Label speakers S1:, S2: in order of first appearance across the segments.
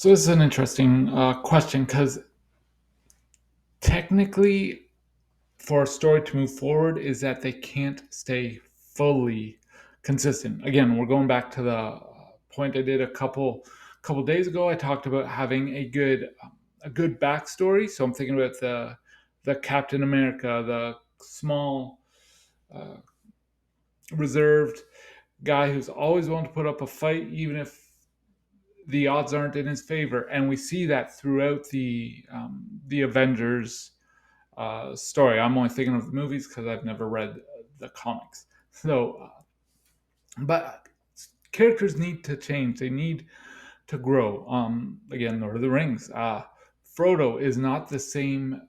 S1: So this is an interesting question because technically, for a story to move forward, is that they can't stay fully consistent. Again, we're going back to the point I did a couple days ago. I talked about having a good backstory. So I'm thinking about the Captain America, the small, uh, reserved guy who's always willing to put up a fight, even if the odds aren't in his favor, and we see that throughout the Avengers story. I'm only thinking of the movies because I've never read the comics. But characters need to change. They need to grow. Again, Lord of the Rings. Frodo is not the same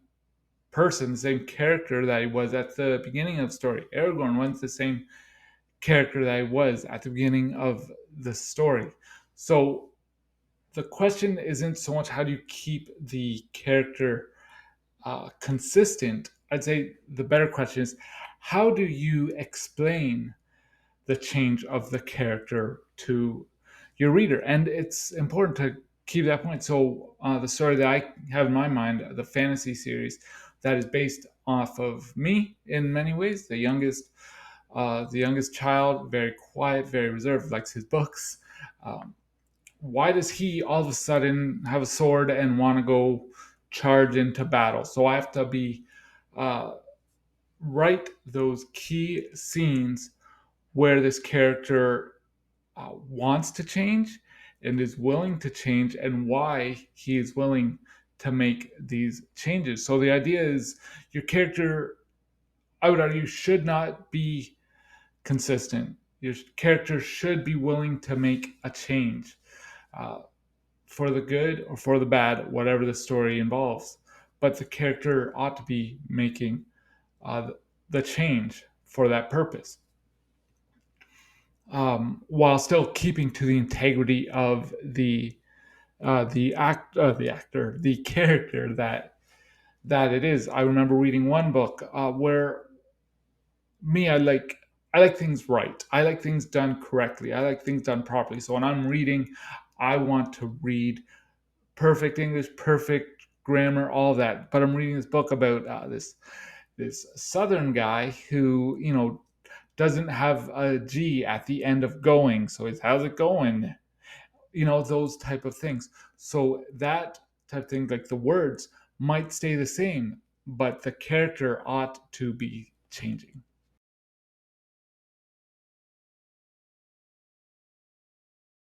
S1: person, the same character that he was at the beginning of the story. Aragorn wasn't the same character that he was at the beginning of the story. So the question isn't so much how do you keep the character consistent. I'd say the better question is how do you explain the change of the character to your reader? And it's important to keep that point. So the story that I have in my mind, the fantasy series that is based off of me in many ways, the youngest child, very quiet, very reserved, likes his books. Um, why does he all of a sudden have a sword and want to go charge into battle? So I have to be uh, write those key scenes where this character wants to change and is willing to change, and why he is willing to make these changes. So the idea is your character, I would argue, should not be consistent. Your character should be willing to make a change. Uh, for the good or for the bad, whatever the story involves. But the character ought to be making the change for that purpose, while still keeping to the integrity of the actor, the character that it is. I remember reading one book where me, I like things right. I like things done correctly. I like things done properly. So when I'm reading, I want to read perfect English, perfect grammar, all that. But I'm reading this book about this Southern guy who doesn't have a G at the end of going. So it's how's it going? Those type of things. So that type of thing, like the words might stay the same, but the character ought to be changing.